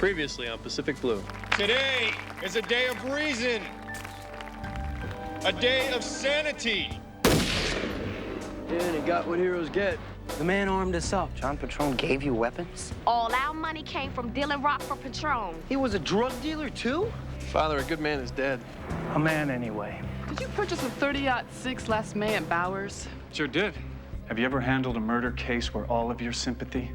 Previously on Pacific Blue. Today is a day of reason. A day of sanity. Yeah, and he got what heroes get. The man armed us up. John Patron gave you weapons? All our money came from dealing rock for Patron. He was a drug dealer, too? Father, a good man is dead. A man, anyway. Did you purchase a 30-06 last May at Bowers? Sure did. Have you ever handled a murder case where all of your sympathy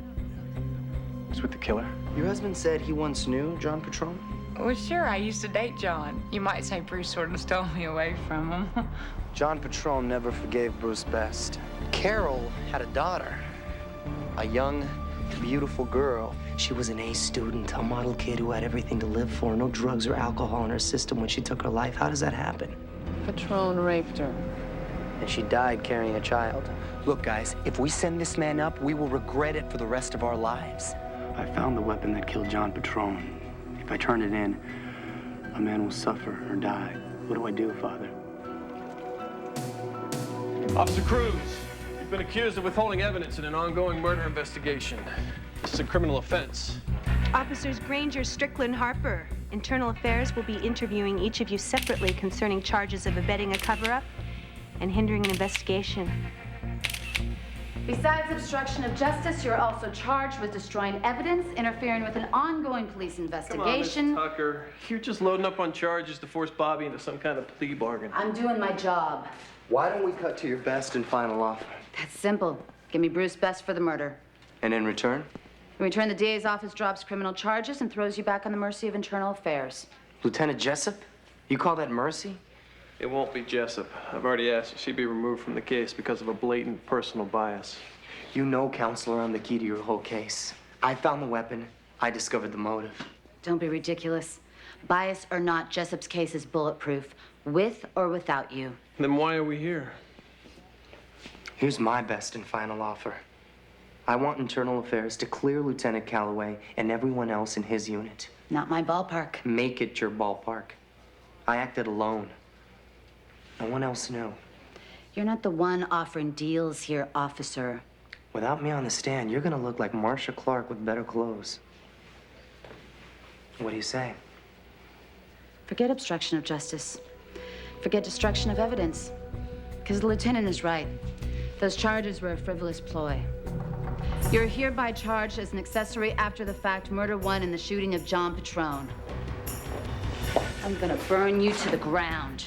was with the killer? Your husband said he once knew John Patron? Well, sure, I used to date John. You might say Bruce sort of stole me away from him. John Patron never forgave Bruce Best. Carol had a daughter, a young, beautiful girl. She was an A student, a model kid who had everything to live for. No drugs or alcohol in her system when she took her life. How does that happen? Patron raped her. And she died carrying a child. Look, guys, if we send this man up, we will regret it for the rest of our lives. I found the weapon that killed John Patron. If I turn it in, a man will suffer or die. What do I do, Father? Officer Cruz, you've been accused of withholding evidence in an ongoing murder investigation. This is a criminal offense. Officers Granger, Strickland, Harper. Internal Affairs will be interviewing each of you separately concerning charges of abetting a cover-up and hindering an investigation. Besides obstruction of justice, you're also charged with destroying evidence, interfering with an ongoing police investigation. Come on, Miss Tucker. You're just loading up on charges to force Bobby into some kind of plea bargain. I'm doing my job. Why don't we cut to your best and final offer? That's simple. Give me Bruce Best for the murder. And in return? In return, the DA's office drops criminal charges and throws you back on the mercy of Internal Affairs. Lieutenant Jessup? You call that mercy? It won't be Jessup. I've already asked that she be removed from the case because of a blatant personal bias. You know, Counselor, I'm the key to your whole case. I found the weapon. I discovered the motive. Don't be ridiculous. Bias or not, Jessup's case is bulletproof, with or without you. Then why are we here? Here's my best and final offer. I want Internal Affairs to clear Lieutenant Calloway and everyone else in his unit. Not my ballpark. Make it your ballpark. I acted alone. No one else knew. You're not the one offering deals here, officer. Without me on the stand, you're gonna look like Marcia Clark with better clothes. What do you say? Forget obstruction of justice. Forget destruction of evidence. Because the lieutenant is right. Those charges were a frivolous ploy. You're hereby charged as an accessory after the fact murder one in the shooting of John Patron. I'm gonna burn you to the ground.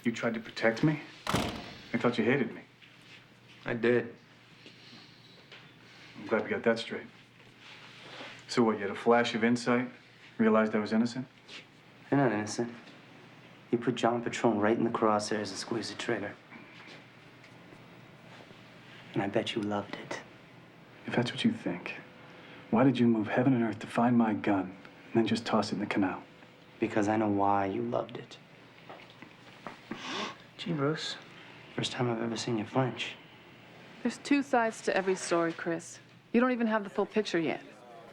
You tried to protect me? I thought you hated me. I did. I'm glad we got that straight. So what, you had a flash of insight? Realized I was innocent? You're not innocent. You put John Patron right in the crosshairs and squeezed the trigger. And I bet you loved it. If that's what you think, why did you move heaven and earth to find my gun and then just toss it in the canal? Because I know why you loved it. Gee, Bruce, first time I've ever seen you flinch. There's two sides to every story, Chris. You don't even have the full picture yet.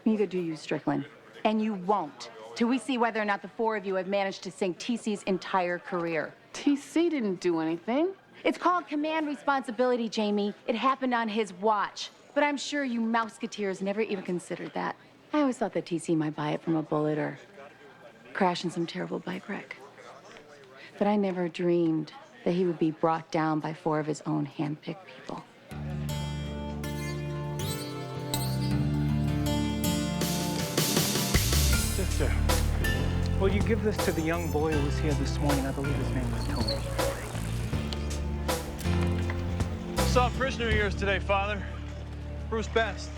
Neither do you, Strickland. And you won't, till we see whether or not the four of you have managed to sink TC's entire career. TC didn't do anything. It's called command responsibility, Jamie. It happened on his watch. But I'm sure you mouseketeers never even considered that. I always thought that TC might buy it from a bullet or crash in some terrible bike wreck. But I never dreamed that he would be brought down by four of his own hand-picked people. Sister, will you give this to the young boy who was here this morning? I believe his name was Tony. Saw a prisoner of yours today, Father. Bruce Best.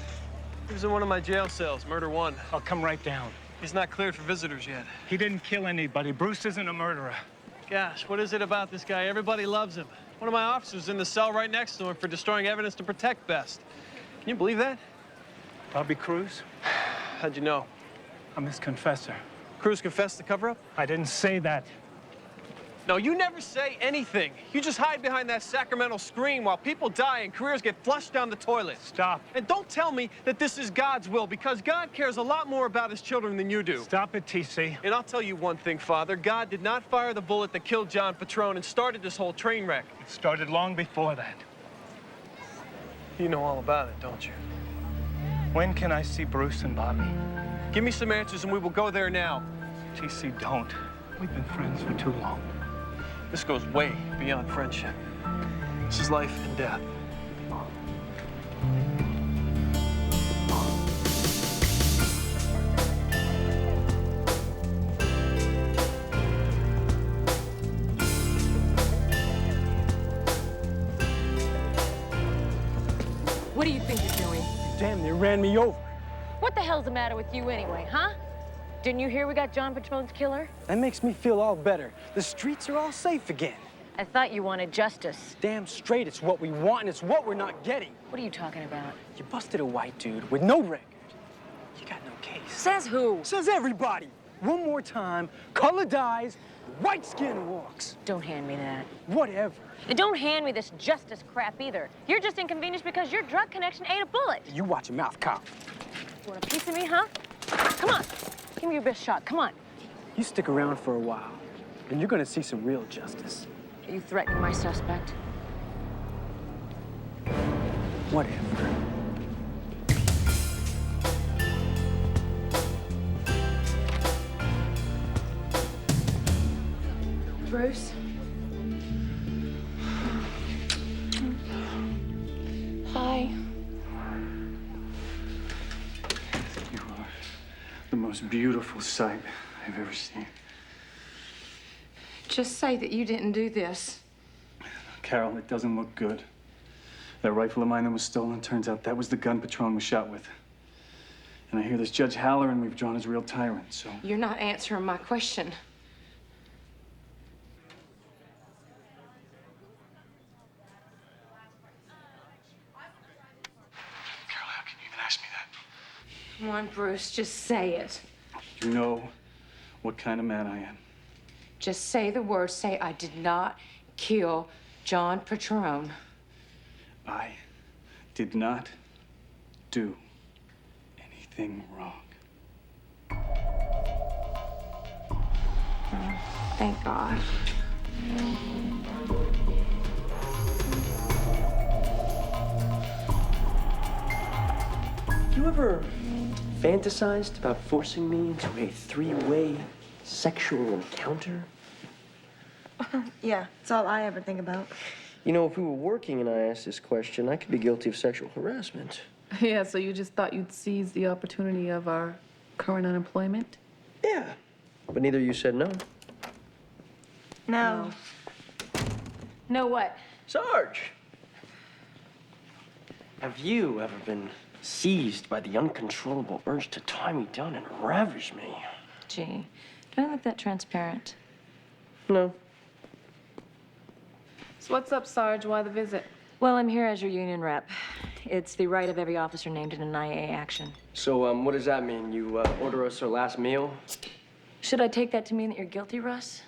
He was in one of my jail cells, murder one. I'll come right down. He's not cleared for visitors yet. He didn't kill anybody. Bruce isn't a murderer. Gosh, what is it about this guy? Everybody loves him. One of my officers in the cell right next to him for destroying evidence to protect Best. Can you believe that? Bobby Cruz? How'd you know? I'm his confessor. Cruz confessed the cover-up? I didn't say that. No, you never say anything. You just hide behind that sacramental screen while people die and careers get flushed down the toilet. Stop. And don't tell me that this is God's will, because God cares a lot more about his children than you do. Stop it, TC. And I'll tell you one thing, Father. God did not fire the bullet that killed John Patron and started this whole train wreck. It started long before that. You know all about it, don't you? When can I see Bruce and Bobby? Give me some answers and we will go there now. TC, don't. We've been friends for too long. This goes way beyond friendship. This is life and death. What do you think you're doing? You damn near ran me over. What the hell's the matter with you anyway, huh? Didn't you hear we got John Patron's killer? That makes me feel all better. The streets are all safe again. I thought you wanted justice. Damn straight, it's what we want and it's what we're not getting. What are you talking about? You busted a white dude with no record. You got no case. Says who? Says everybody. One more time, color dies, white skin walks. Don't hand me that. Whatever. And don't hand me this justice crap either. You're just inconvenienced because your drug connection ate a bullet. You watch your mouth, cop. You want a piece of me, huh? Come on. Give me your best shot. Come on. You stick around for a while, and you're gonna see some real justice. Are you threatening my suspect? Whatever. Bruce? Hi. You are the most beautiful sight I've ever seen. Just say that you didn't do this. Carol, it doesn't look good. That rifle of mine that was stolen, turns out that was the gun Patron was shot with. And I hear this Judge Halloran we've drawn as real tyrant, so... You're not answering my question. Carol, how can you even ask me that? Come on, Bruce, just say it. You know what kind of man I am. Just say the word. Say, I did not kill John Patron. I did not do anything wrong. Oh, thank God. You ever fantasized about forcing me into a three-way sexual encounter? Yeah, that's all I ever think about. You know, if we were working and I asked this question, I could be guilty of sexual harassment. Yeah, so you just thought you'd seize the opportunity of our current unemployment? Yeah, but neither of you said no. No. No what? Sarge! Have you ever been seized by the uncontrollable urge to tie me down and ravage me? Gee, do I look that transparent? No. So what's up, Sarge? Why the visit? Well, I'm here as your union rep. It's the right of every officer named in an IA action. So, what does that mean? You order us our last meal? Should I take that to mean that you're guilty, Russ?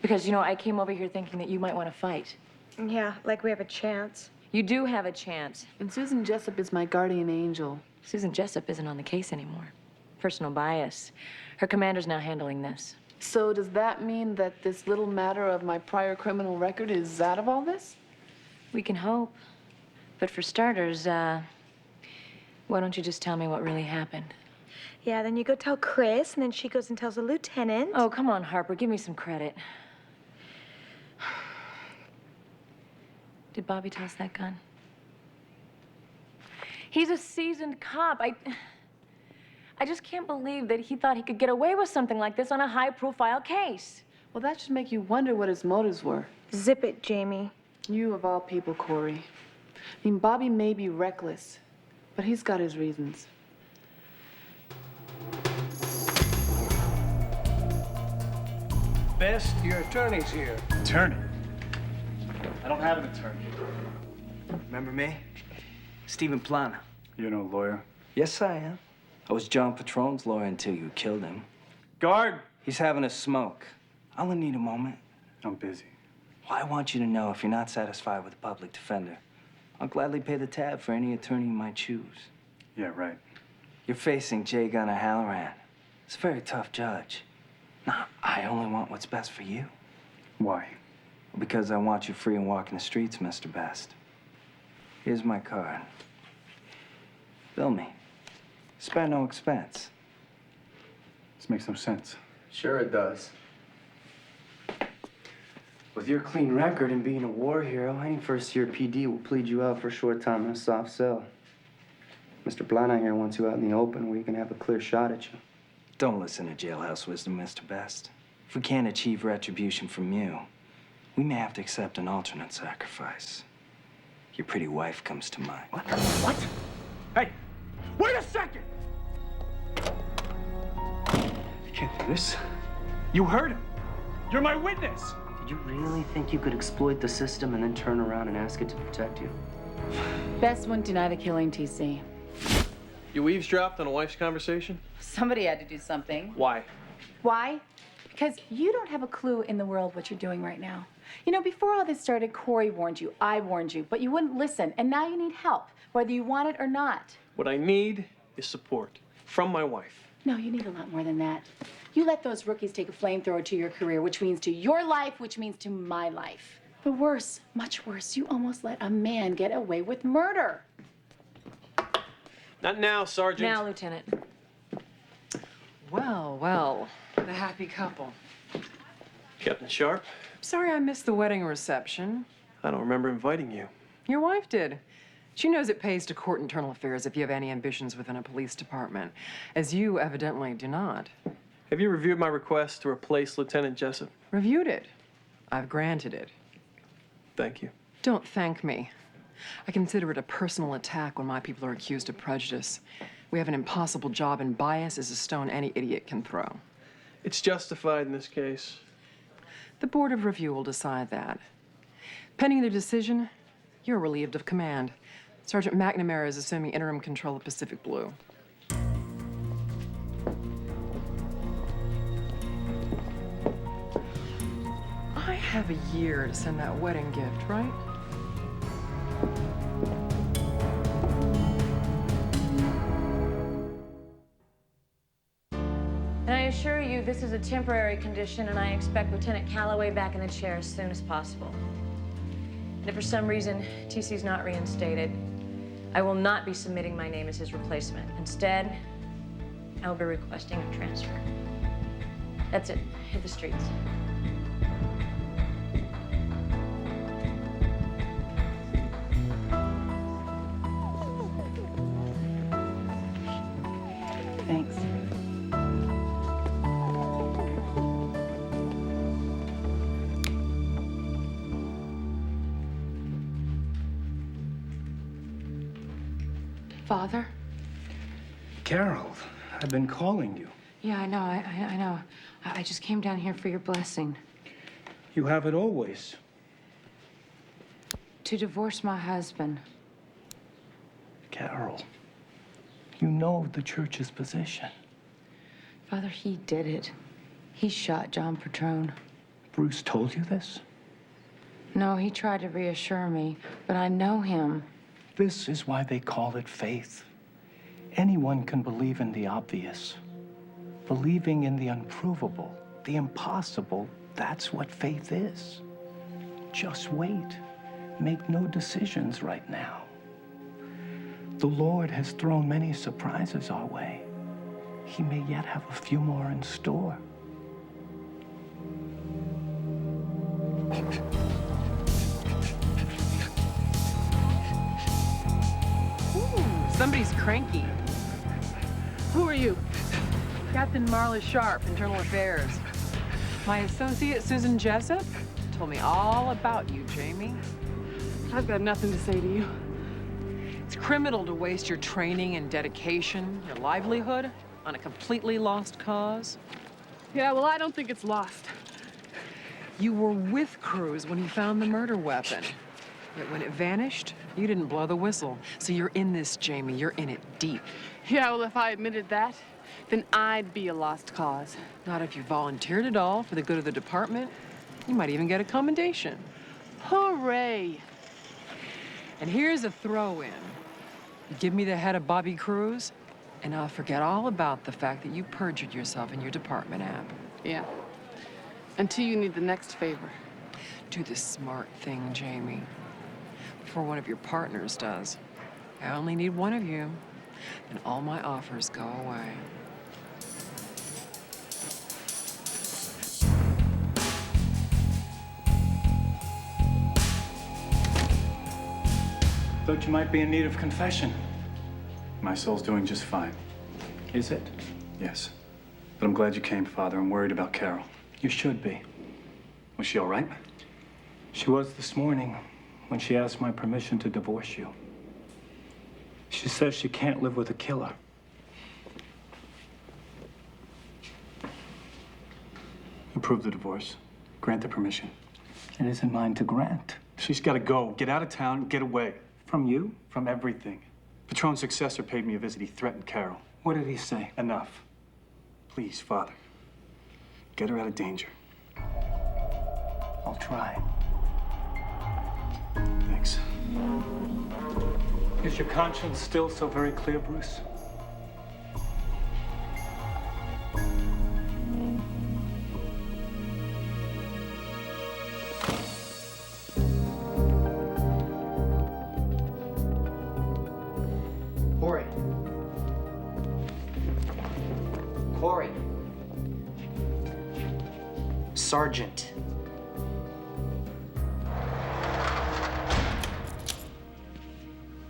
Because, you know, I came over here thinking that you might want to fight. Yeah, like we have a chance. You do have a chance. And Susan Jessup is my guardian angel. Susan Jessup isn't on the case anymore. Personal bias. Her commander's now handling this. So does that mean that this little matter of my prior criminal record is out of all this? We can hope. But for starters, why don't you just tell me what really happened? Yeah, then you go tell Chris, and then she goes and tells the lieutenant. Oh, come on, Harper. Give me some credit. Did Bobby toss that gun? He's a seasoned cop. I just can't believe that he thought he could get away with something like this on a high-profile case. Well, that should make you wonder what his motives were. Zip it, Jamie. You of all people, Corey. I mean, Bobby may be reckless, but he's got his reasons. Best, your attorney's here. Attorney? I don't have an attorney. Remember me? Stephen Plana. You're no lawyer. Yes, I am. I was John Patron's lawyer until you killed him. Guard! He's having a smoke. I'll need a moment. I'm busy. Well, I want you to know if you're not satisfied with the public defender, I'll gladly pay the tab for any attorney you might choose. Yeah, right. You're facing J. Gunner Halloran. It's a very tough judge. Now, I only want what's best for you. Why? Because I want you free and walking the streets, Mr. Best. Here's my card. Bill me. Spare no expense. This makes no sense. Sure it does. With your clean record and being a war hero, any first-year PD will plead you out for a short time in a soft cell. Mr. Plana here wants you out in the open where you can have a clear shot at you. Don't listen to jailhouse wisdom, Mr. Best. If we can't achieve retribution from you, we may have to accept an alternate sacrifice. Your pretty wife comes to mind. What? What? Hey, wait a second! You can't do this. You heard him. You're my witness. Did you really think you could exploit the system and then turn around and ask it to protect you? Best wouldn't deny the killing, TC. You eavesdropped on a wife's conversation? Somebody had to do something. Why? Why? Because you don't have a clue in the world what you're doing right now. You know, before all this started, Corey warned you, I warned you, but you wouldn't listen, and now you need help, whether you want it or not. What I need is support from my wife. No, you need a lot more than that. You let those rookies take a flamethrower to your career, which means to your life, which means to my life. But worse, much worse, you almost let a man get away with murder. Not now, Sergeant. Now, Lieutenant. Well, well, the happy couple. Captain Sharp? Sorry I missed the wedding reception. I don't remember inviting you. Your wife did. She knows it pays to court internal affairs if you have any ambitions within a police department, as you evidently do not. Have you reviewed my request to replace Lieutenant Jessup? Reviewed it. I've granted it. Thank you. Don't thank me. I consider it a personal attack when my people are accused of prejudice. We have an impossible job, and bias is a stone any idiot can throw. It's justified in this case. The Board of Review will decide that. Pending their decision, you're relieved of command. Sergeant McNamara is assuming interim control of Pacific Blue. I have a year to send that wedding gift, right? And I assure you, this is a temporary condition, and I expect Lieutenant Calloway back in the chair as soon as possible. And if for some reason TC's not reinstated, I will not be submitting my name as his replacement. Instead, I will be requesting a transfer. That's it. Hit the streets. Thanks. Father? Carol, I've been calling you. Yeah, I know. I know. I just came down here for your blessing. You have it always. To divorce my husband. Carol, you know the church's position. Father, he did it. He shot John Petrone. Bruce told you this? No, he tried to reassure me, but I know him. This is why they call it faith. Anyone can believe in the obvious. Believing in the unprovable, the impossible, that's what faith is. Just wait. Make no decisions right now. The Lord has thrown many surprises our way. He may yet have a few more in store. Somebody's cranky. Who are you? Captain Marla Sharp, Internal Affairs. My associate, Susan Jessup, told me all about you, Jamie. I've got nothing to say to you. It's criminal to waste your training and dedication, your livelihood, on a completely lost cause. Yeah, well, I don't think it's lost. You were with Cruz when he found the murder weapon. Yet when it vanished, you didn't blow the whistle. So you're in this, Jamie. You're in it deep. Yeah, well, if I admitted that, then I'd be a lost cause. Not if you volunteered at all for the good of the department. You might even get a commendation. Hooray! And here's a throw-in. You give me the head of Bobby Cruz, and I'll forget all about the fact that you perjured yourself in your department app. Yeah. Until you need the next favor. Do the smart thing, Jamie. Before one of your partners does. I only need one of you, and all my offers go away. Thought you might be in need of confession. My soul's doing just fine. Is it? Yes. But I'm glad you came, Father. I'm worried about Carol. You should be. Was she all right? She was this morning when she asked my permission to divorce you. She says she can't live with a killer. Approve the divorce. Grant the permission. It isn't mine to grant. She's got to go. Get out of town. Get away. From you? From everything. Petrone's successor paid me a visit. He threatened Carol. What did he say? Enough. Please, Father. Get her out of danger. I'll try. Thanks. Is your conscience still so very clear, Bruce? Corey. Corey. Sergeant.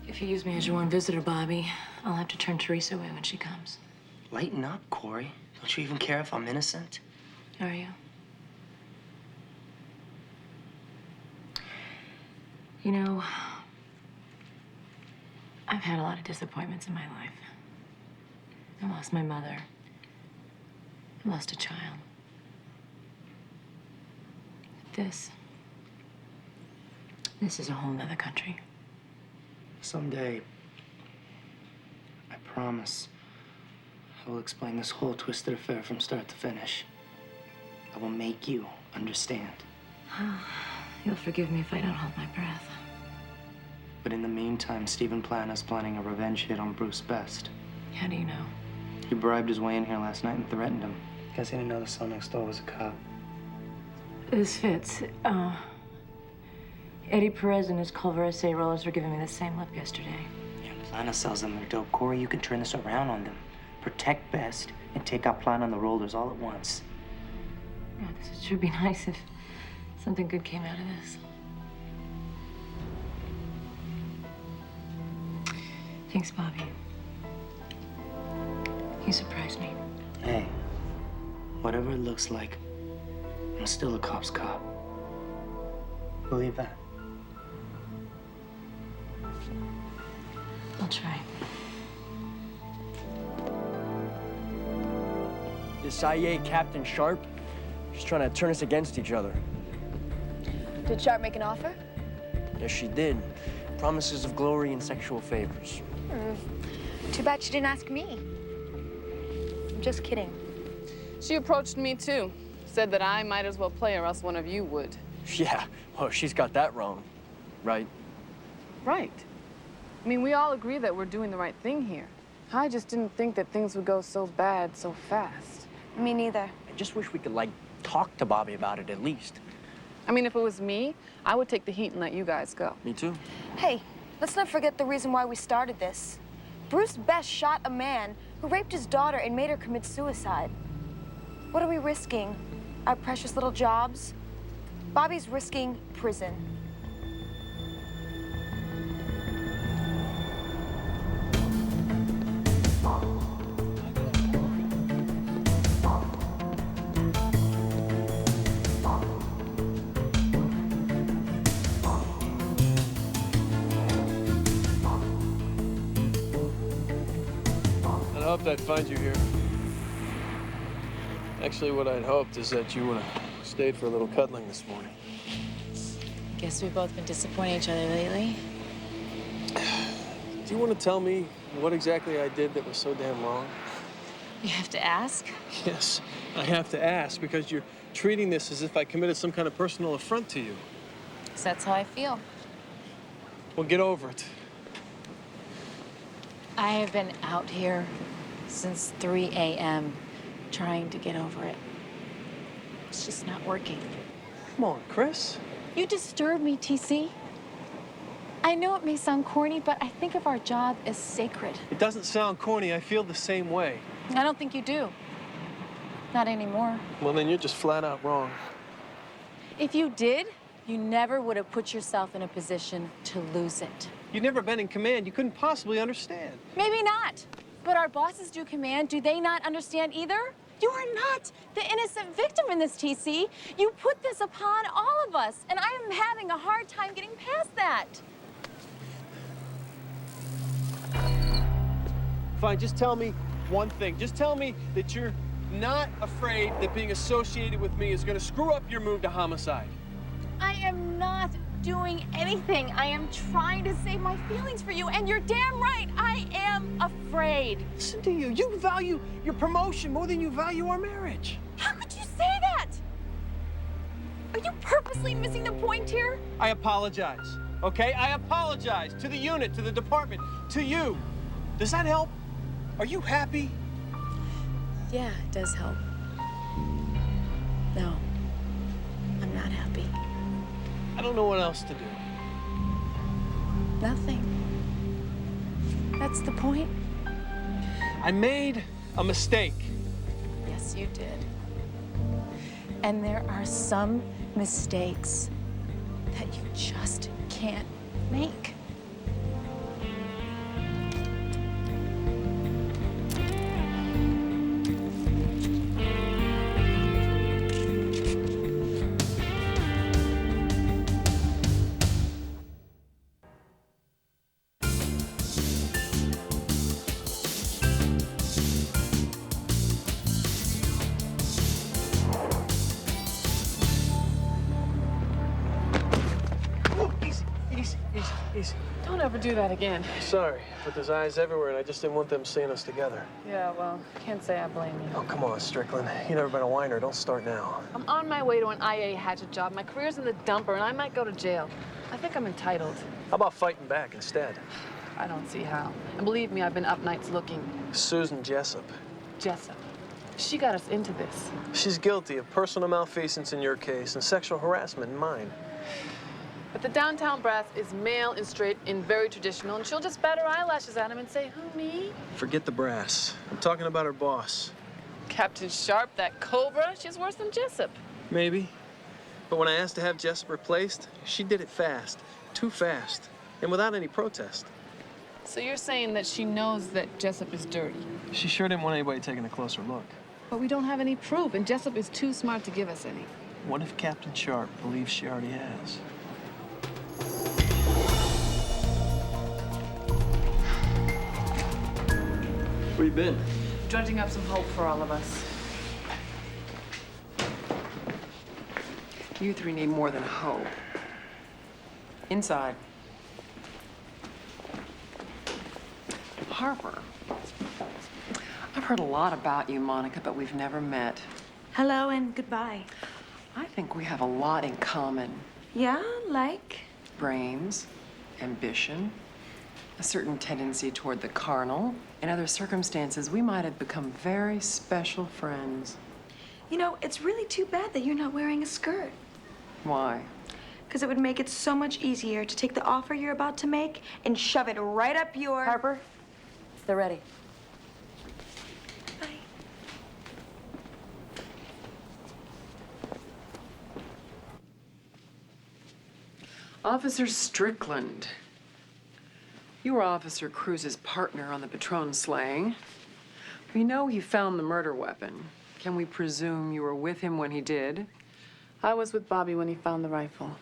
If you use me as your one visitor, Bobby, I'll have to turn Teresa away when she comes. Lighten up, Corey. Don't you even care if I'm innocent? Are you? You know, I've had a lot of disappointments in my life. I lost my mother. I lost a child. This is a whole nother country. Someday, I promise, I will explain this whole twisted affair from start to finish. I will make you understand. You'll forgive me if I don't hold my breath. But in the meantime, Stephen Plana's planning a revenge hit on Bruce Best. How do you know? He bribed his way in here last night and threatened him. Guess he didn't know the cell next door was a cop. This fits. Eddie Perez and his Culver SA rollers were giving me the same lip yesterday. Yeah, Plana sells them their dope. Corey, you can turn this around on them. Protect Best and take out Plana on the rollers all at once. Yeah, this would sure be nice if something good came out of this. Thanks, Bobby. You surprised me. Hey, whatever it looks like, I'm still a cop's cop. Believe that? I'll try. this IA Captain Sharp, she's trying to turn us against each other. Did Sharp make an offer? Yes, she did. Promises of glory and sexual favors. Too bad she didn't ask me. I'm just kidding. She approached me, too. Said that I might as well play or else one of you would. Yeah, well, she's got that wrong, right? Right. I mean, we all agree that we're doing the right thing here. I just didn't think that things would go so bad so fast. Me neither. I just wish we could, like, talk to Bobby about it at least. I mean, if it was me, I would take the heat and let you guys go. Me too. Hey, let's not forget the reason why we started this. Bruce Best shot a man who raped his daughter and made her commit suicide. What are we risking? Our precious little jobs? Bobby's risking prison. I'd hoped I'd find you here. Actually, what I'd hoped is that you would have stayed for a little cuddling this morning. Guess we've both been disappointing each other lately. Do you want to tell me what exactly I did that was so damn wrong? You have to ask? Yes, I have to ask because you're treating this as if I committed some kind of personal affront to you. 'Cause that's how I feel. Well, get over it. I have been out here since 3 a.m. trying to get over it. It's just not working. Come on, Chris. You disturb me, TC. I know it may sound corny, but I think of our job as sacred. It doesn't sound corny. I feel the same way. I don't think you do. Not anymore. Well, then you're just flat out wrong. If you did, you never would have put yourself in a position to lose it. You've never been in command. You couldn't possibly understand. Maybe not. But our bosses do command. Do they not understand either? You are not the innocent victim in this, TC. You put this upon all of us, and I am having a hard time getting past that. Fine, just tell me one thing. Just tell me that you're not afraid that being associated with me is going to screw up your move to homicide. I am not doing anything. I am trying to save my feelings for you, and you're damn right. I am afraid. Listen to you. You value your promotion more than you value our marriage. How could you say that? Are you purposely missing the point here? I apologize, okay? I apologize to the unit, to the department, to you. Does that help? Are you happy? Yeah, it does help. No, I'm not happy. I don't know what else to do. Nothing. That's the point. I made a mistake. Yes, you did. And there are some mistakes that you just can't make. Easy. Don't ever do that again. Sorry, but there's eyes everywhere, and I just didn't want them seeing us together. Yeah, well, can't say I blame you. Oh, come on, Strickland. You've never been a whiner. Don't start now. I'm on my way to an IA hatchet job. My career's in the dumper, and I might go to jail. I think I'm entitled. How about fighting back instead? I don't see how. And believe me, I've been up nights looking. Susan Jessup. Jessup. She got us into this. She's guilty of personal malfeasance in your case and sexual harassment in mine. But the downtown brass is male and straight and very traditional, and she'll just bat her eyelashes at him and say, who, me? Forget the brass. I'm talking about her boss. Captain Sharp, that cobra, she's worse than Jessup. Maybe. But when I asked to have Jessup replaced, she did it fast. Too fast. And without any protest. So you're saying that she knows that Jessup is dirty? She sure didn't want anybody taking a closer look. But we don't have any proof, and Jessup is too smart to give us any. What if Captain Sharp believes she already has? Where you been? Dredging up some hope for all of us. You three need more than hope. Inside. Harper. I've heard a lot about you, Monica, but we've never met. Hello and goodbye. I think we have a lot in common. Yeah, like? Brains, ambition, a certain tendency toward the carnal. In other circumstances, we might have become very special friends. You know, it's really too bad that you're not wearing a skirt. Why? Because it would make it so much easier to take the offer you're about to make and shove it right up your... Harper, they're ready. Officer Strickland. You were Officer Cruz's partner on the Patron slaying. We know he found the murder weapon. Can we presume you were with him when he did? I was with Bobby when he found the rifle.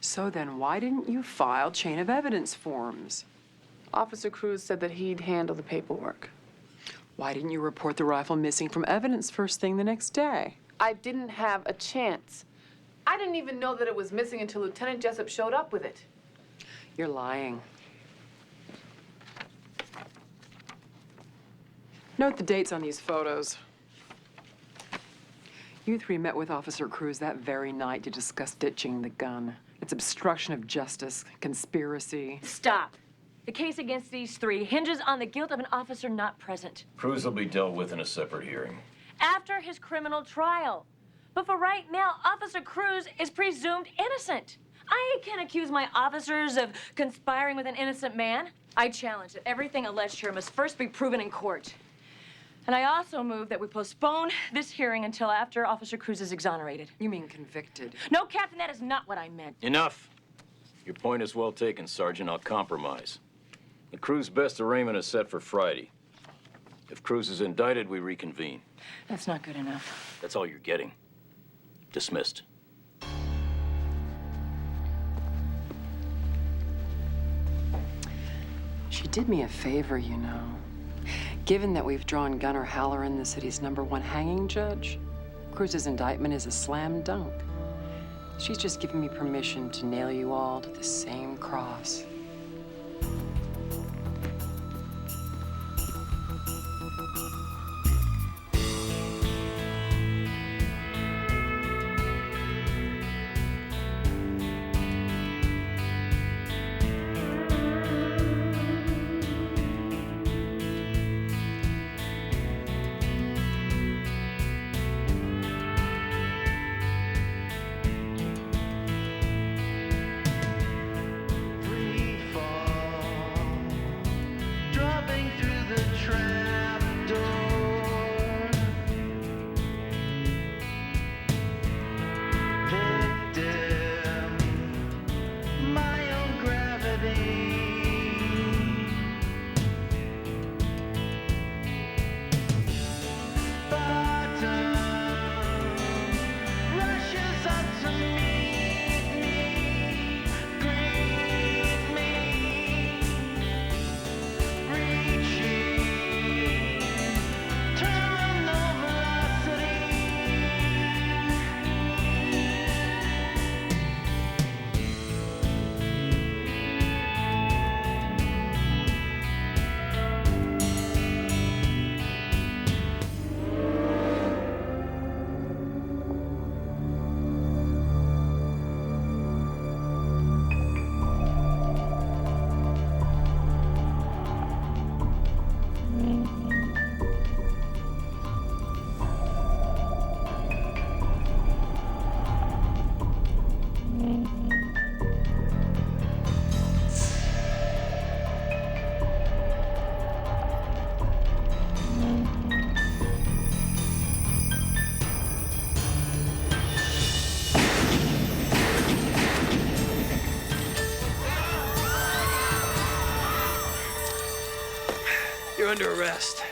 So then why didn't you file chain of evidence forms? Officer Cruz said that he'd handle the paperwork. Why didn't you report the rifle missing from evidence first thing the next day? I didn't have a chance. I didn't even know that it was missing until Lieutenant Jessup showed up with it. You're lying. Note the dates on these photos. You three met with Officer Cruz that very night to discuss ditching the gun. It's obstruction of justice, conspiracy. Stop. The case against these three hinges on the guilt of an officer not present. Cruz will be dealt with in a separate hearing. After his criminal trial. But for right now, Officer Cruz is presumed innocent. I can't accuse my officers of conspiring with an innocent man. I challenge that everything alleged here must first be proven in court. And I also move that we postpone this hearing until after Officer Cruz is exonerated. You mean convicted? No, Captain, that is not what I meant. Enough. Your point is well taken, Sergeant. I'll compromise. The Cruz best arraignment is set for Friday. If Cruz is indicted, we reconvene. That's not good enough. That's all you're getting. Dismissed. She did me a favor, you know. Given that we've drawn Gunnar Halloran the city's #1 hanging judge, Cruz's indictment is a slam dunk. She's just given me permission to nail you all to the same cross. You're under arrest.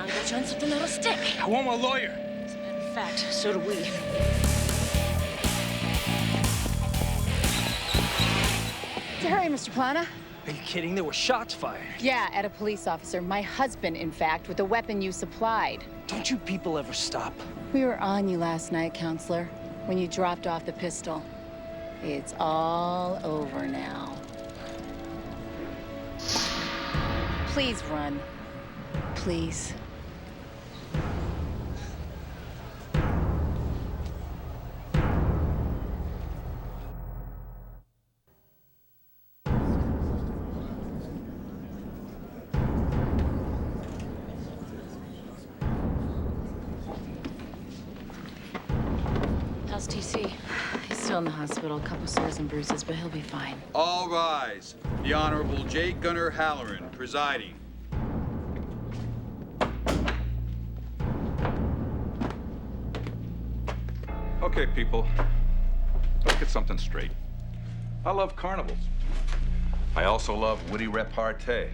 on, get you on something that'll stick. I want my lawyer. As a matter of fact, so do we. Hurry, Mr. Plana. Are you kidding? There were shots fired. Yeah, at a police officer. My husband, in fact, with the weapon you supplied. Don't you people ever stop? We were on you last night, counselor, when you dropped off the pistol. It's all over now. Please run. Please. How's TC? He's still in the hospital, a couple sores and bruises, but he'll be fine. All rise. The Honorable J. Gunnar Halloran presiding. Okay, people. Let's get something straight. I love carnivals. I also love witty repartee.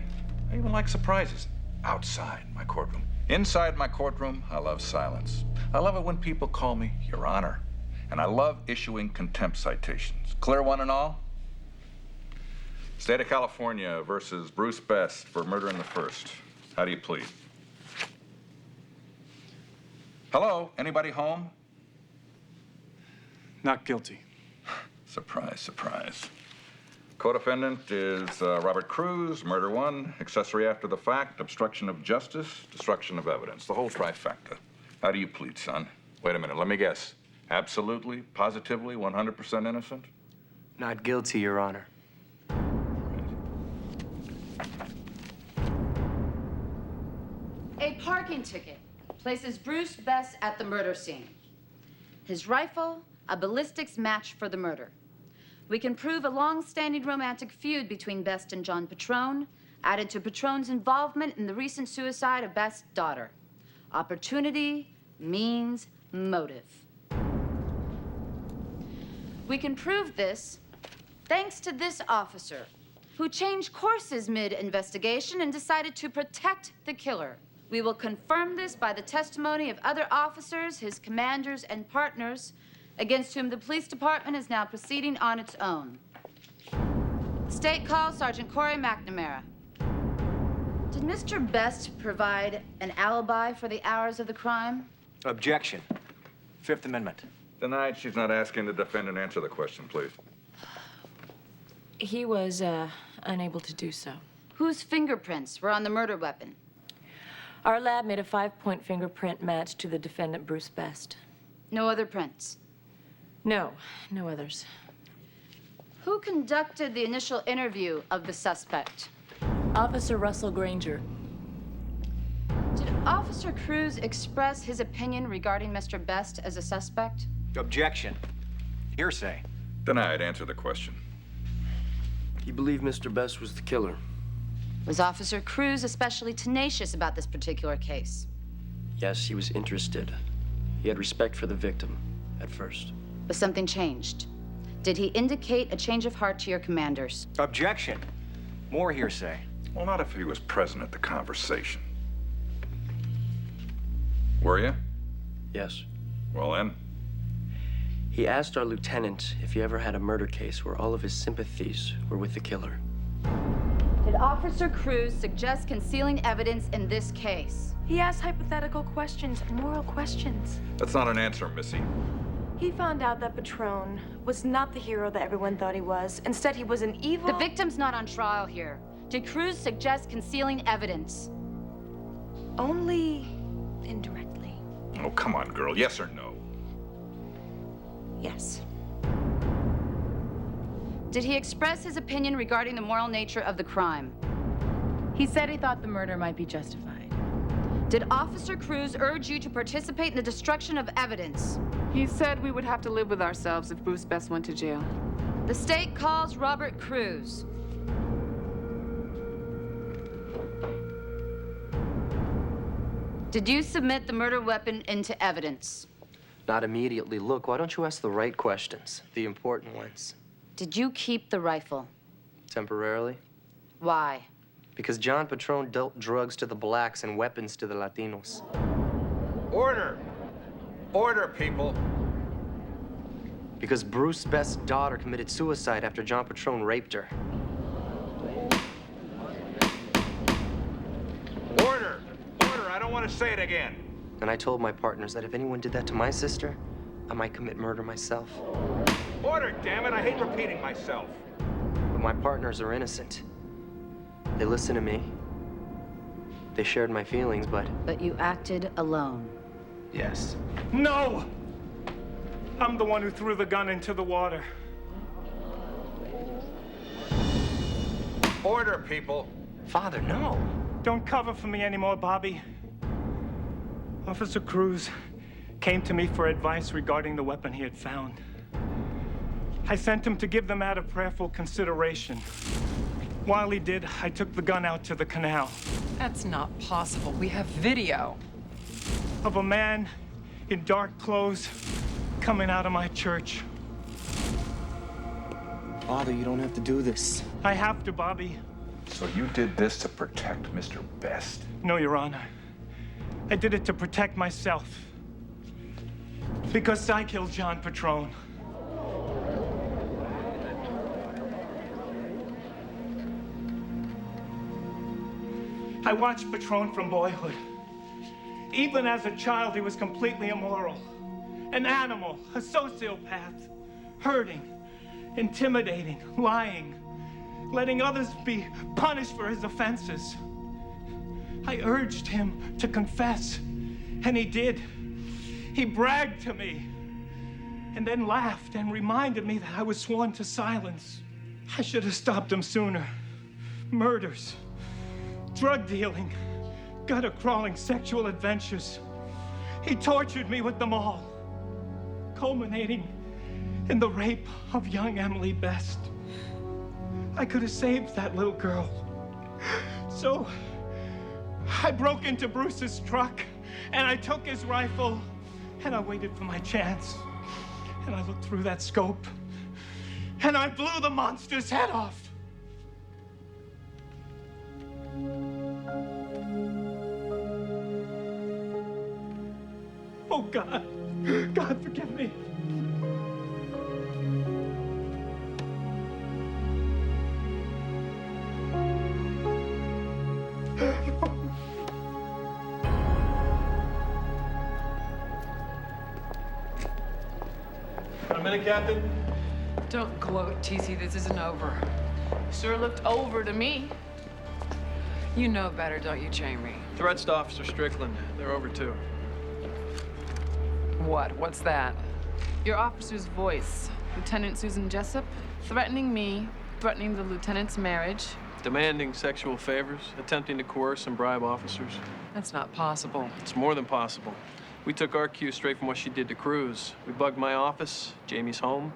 I even like surprises outside my courtroom. Inside my courtroom, I love silence. I love it when people call me Your Honor. And I love issuing contempt citations. Clear one and all? State of California versus Bruce Best for murder in the first. How do you plead? Hello? Anybody home? Not guilty. Surprise, surprise. Co-defendant is Robert Cruz, murder one, accessory after the fact, obstruction of justice, destruction of evidence. The whole trifecta. How do you plead, son? Wait a minute, let me guess. Absolutely, positively, 100% innocent? Not guilty, Your Honor. A parking ticket places Bruce Best at the murder scene. His rifle, a ballistics match for the murder. We can prove a long-standing romantic feud between Best and John Petrone, added to Petrone's involvement in the recent suicide of Best's daughter. Opportunity means motive. We can prove this thanks to this officer, who changed courses mid-investigation and decided to protect the killer. We will confirm this by the testimony of other officers, his commanders and partners, against whom the police department is now proceeding on its own. State calls Sergeant Corey McNamara. Did Mr. Best provide an alibi for the hours of the crime? Objection. Fifth Amendment. Denied. She's not asking the defendant. Answer the question, please. He was unable to do so. Whose fingerprints were on the murder weapon? Our lab made a 5-point fingerprint match to the defendant, Bruce Best. No other prints? No, no others. Who conducted the initial interview of the suspect? Officer Russell Granger. Did Officer Cruz express his opinion regarding Mr. Best as a suspect? Objection. Hearsay. Denied. Answer the question. You believe Mr. Best was the killer? Was Officer Cruz especially tenacious about this particular case? Yes, he was interested. He had respect for the victim at first. But something changed. Did he indicate a change of heart to your commanders? Objection. More hearsay. Well, not if he was present at the conversation. Were you? Yes. Well, then. He asked our lieutenant if he ever had a murder case where all of his sympathies were with the killer. Did Officer Cruz suggest concealing evidence in this case? He asked hypothetical questions, moral questions. That's not an answer, Missy. He found out that Petrone was not the hero that everyone thought he was. Instead, he was an evil... The victim's not on trial here. Did Cruz suggest concealing evidence? Only indirectly. Oh, come on, girl. Yes or no? Yes. Did he express his opinion regarding the moral nature of the crime? He said he thought the murder might be justified. Did Officer Cruz urge you to participate in the destruction of evidence? He said we would have to live with ourselves if Bruce Best went to jail. The state calls Robert Cruz. Did you submit the murder weapon into evidence? Not immediately. Look, why don't you ask the right questions? The important ones. Did you keep the rifle? Temporarily? Why? Because John Patron dealt drugs to the blacks and weapons to the Latinos. Order! Order, people! Because Bruce Best's daughter committed suicide after John Patron raped her. Order! Order! I don't want to say it again. And I told my partners that if anyone did that to my sister, I might commit murder myself. Order, damn it! I hate repeating myself. But my partners are innocent. They listened to me. They shared my feelings, but... But you acted alone. Yes. No! I'm the one who threw the gun into the water. Order, people! Father, no! Don't cover for me anymore, Bobby. Officer Cruz came to me for advice regarding the weapon he had found. I sent him to give the matter prayerful consideration. While he did, I took the gun out to the canal. That's not possible. We have video. Of a man in dark clothes coming out of my church. Father, you don't have to do this. I have to, Bobby. So you did this to protect Mr. Best? No, Your Honor. I did it to protect myself. Because I killed John Patron. I watched Patron from boyhood. Even as a child, he was completely immoral. An animal, a sociopath, hurting, intimidating, lying, letting others be punished for his offenses. I urged him to confess, and he did. He bragged to me, and then laughed and reminded me that I was sworn to silence. I should have stopped him sooner. Murders, drug dealing, gutter-crawling sexual adventures. He tortured me with them all, culminating in the rape of young Emily Best. I could have saved that little girl. So I broke into Bruce's truck, and I took his rifle, and I waited for my chance. And I looked through that scope, and I blew the monster's head off. Oh, God. God, forgive me. A minute, Captain. Don't gloat, TC. This isn't over. Sure looked over to me. You know better, don't you, Jamie? Threats to Officer Strickland. They're over, too. What? What's that? Your officer's voice, Lieutenant Susan Jessup, threatening me, threatening the lieutenant's marriage. Demanding sexual favors, attempting to coerce and bribe officers. That's not possible. It's more than possible. We took our cue straight from what she did to Cruz. We bugged my office, Jamie's home.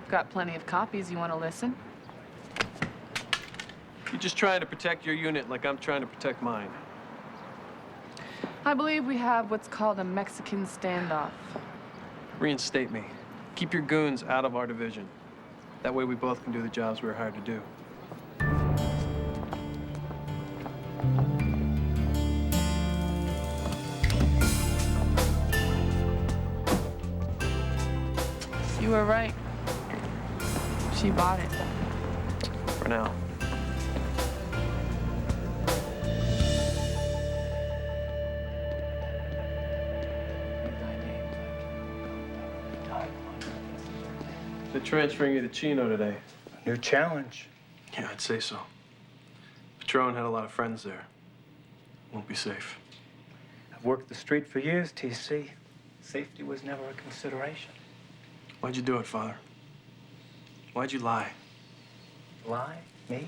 Got plenty of copies. You want to listen? You're just trying to protect your unit like I'm trying to protect mine. I believe we have what's called a Mexican standoff. Reinstate me. Keep your goons out of our division. That way we both can do the jobs we're hired to do. You were right. She bought it. For now. They're transferring you to Chino today. New challenge. Yeah, I'd say so. Patron had a lot of friends there. Won't be safe. I've worked the street for years, TC. Safety was never a consideration. Why'd you do it, Father? Why'd you lie? Lie? Me?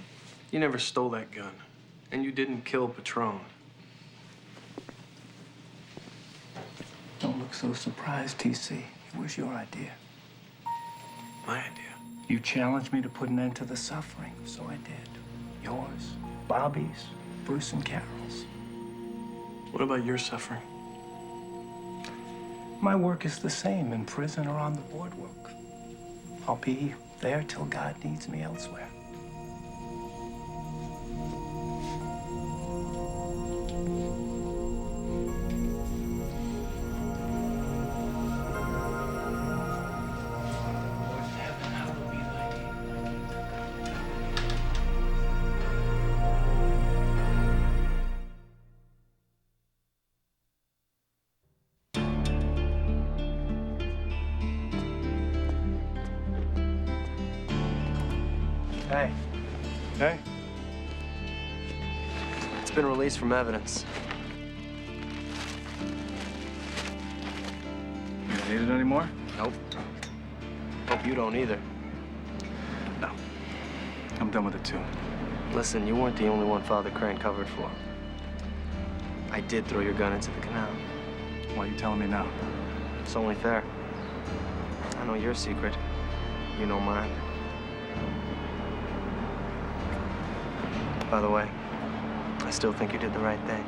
You never stole that gun. And you didn't kill Patron. Don't look so surprised, TC. It was your idea. My idea. You challenged me to put an end to the suffering, so I did. Yours, Bobby's, Bruce and Carol's. What about your suffering? My work is the same in prison or on the boardwalk. I'll be there till God needs me elsewhere. Hey. Hey. It's been released from evidence. You don't need it anymore? Nope. Hope you don't either. No. I'm done with it too. Listen, you weren't the only one Father Crane covered for. I did throw your gun into the canal. Why are you telling me now? It's only fair. I know your secret. You know mine. By the way, I still think you did the right thing.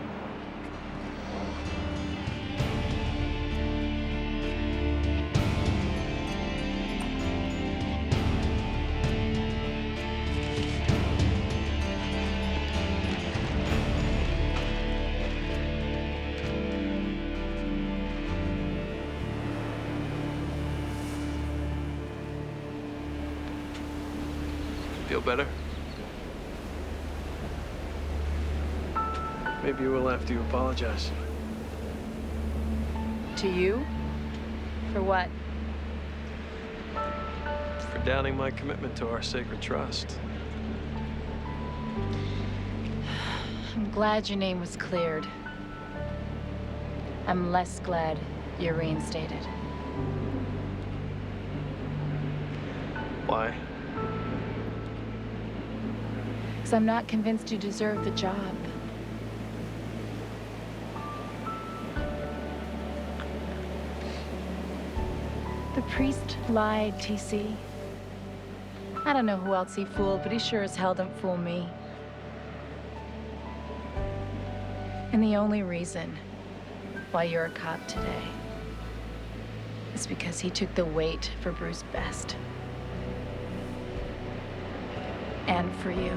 Feel better? Maybe you will after you apologize. To you? For what? For doubting my commitment to our sacred trust. I'm glad your name was cleared. I'm less glad you're reinstated. Why? Because I'm not convinced you deserve the job. The priest lied, TC. I don't know who else he fooled, but he sure as hell didn't fool me. And the only reason why you're a cop today is because he took the weight for Bruce Best. And for you.